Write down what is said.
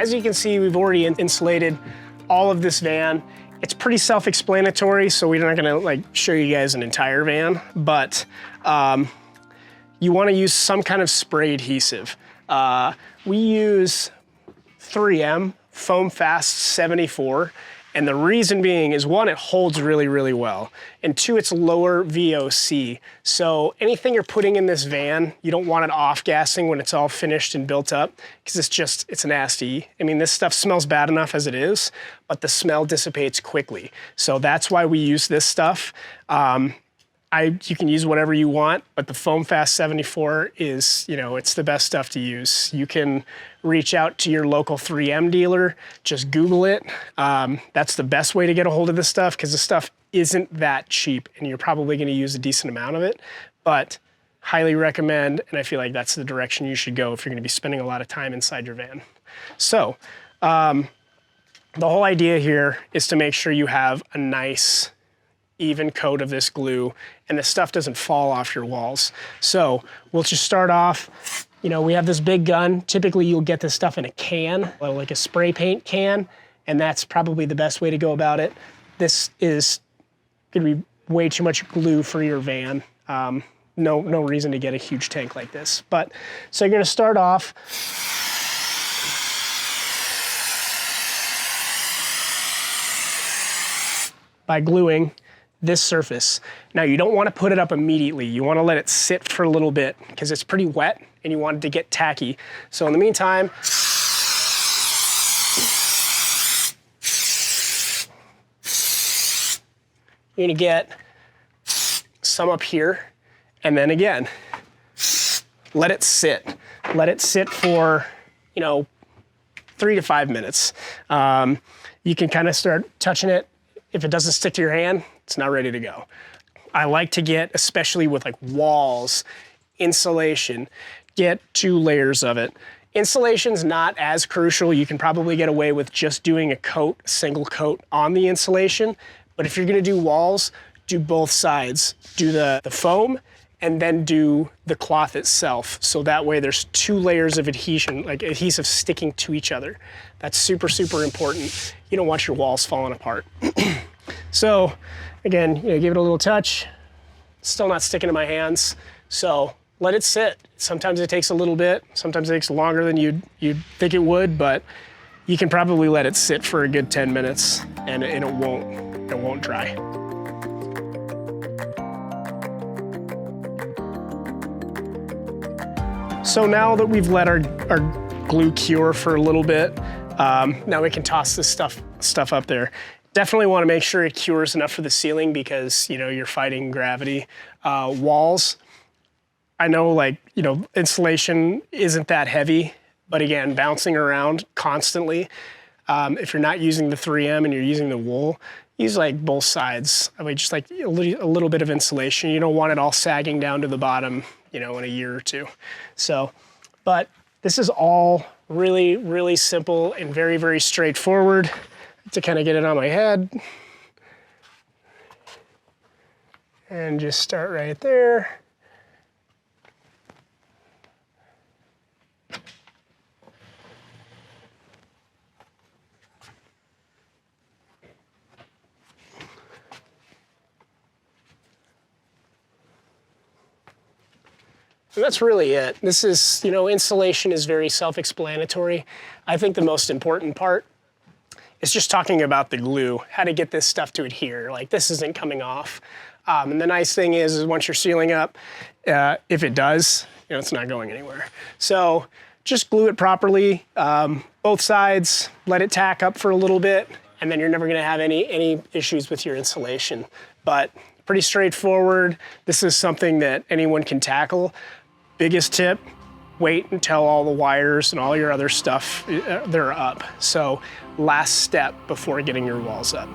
as you can see, we've already insulated all of this van. It's pretty self-explanatory, so we're not gonna like show you guys an entire van, but you wanna use some kind of spray adhesive. We use 3M Foam Fast 74, and the reason being is one, it holds really, really well, and two, it's lower VOC. So anything you're putting in this van, you don't want it off-gassing when it's all finished and built up, because it's nasty. I mean, this stuff smells bad enough as it is, but the smell dissipates quickly. So that's why we use this stuff. You can use whatever you want, but the Foam Fast 74 is, it's the best stuff to use. You can reach out to your local 3M dealer, just Google it. That's the best way to get a hold of this stuff, because the stuff isn't that cheap and you're probably gonna use a decent amount of it, but highly recommend, and I feel like that's the direction you should go if you're gonna be spending a lot of time inside your van. So, the whole idea here is to make sure you have a nice, even coat of this glue and the stuff doesn't fall off your walls. So we'll just start off, we have this big gun. Typically you'll get this stuff in a can, like a spray paint can, and that's probably the best way to go about it. This is gonna be way too much glue for your van. No reason to get a huge tank like this. But, so you're gonna start off by gluing this surface. Now you don't want to put it up immediately. You want to let it sit for a little bit because it's pretty wet and you want it to get tacky. So in the meantime, you're gonna get some up here, and then again, let it sit. Let it sit for, 3 to 5 minutes. You can kind of start touching it. If it doesn't stick to your hand, it's not ready to go. I like to get, especially with like walls, insulation, get 2 layers of it. Insulation's not as crucial. You can probably get away with just doing a single coat on the insulation. But if you're gonna do walls, do both sides. Do the foam and then do the cloth itself. So that way there's 2 layers of adhesive sticking to each other. That's super, super important. You don't want your walls falling apart. So again, give it a little touch. Still not sticking to my hands. So let it sit. Sometimes it takes a little bit. Sometimes it takes longer than you'd think it would, but you can probably let it sit for a good 10 minutes and it won't dry. So now that we've let our glue cure for a little bit, now we can toss this stuff up there. Definitely want to make sure it cures enough for the ceiling because, you're fighting gravity. Walls, I know insulation isn't that heavy, but again, bouncing around constantly. If you're not using the 3M and you're using the wool, use both sides. I mean, just a little bit of insulation. You don't want it all sagging down to the bottom, in a year or 2. So, but this is all really, really simple and very, very straightforward. To kind of get it on my head. And just start right there. And that's really it. This is, insulation is very self-explanatory. I think the most important part is just talking about the glue, how to get this stuff to adhere. This isn't coming off. And the nice thing is once you're sealing up, if it does, it's not going anywhere. So just glue it properly, both sides, let it tack up for a little bit, and then you're never gonna have any issues with your insulation. But pretty straightforward. This is something that anyone can tackle. Biggest tip, wait until all the wires and all your other stuff, they're up. So last step before getting your walls up.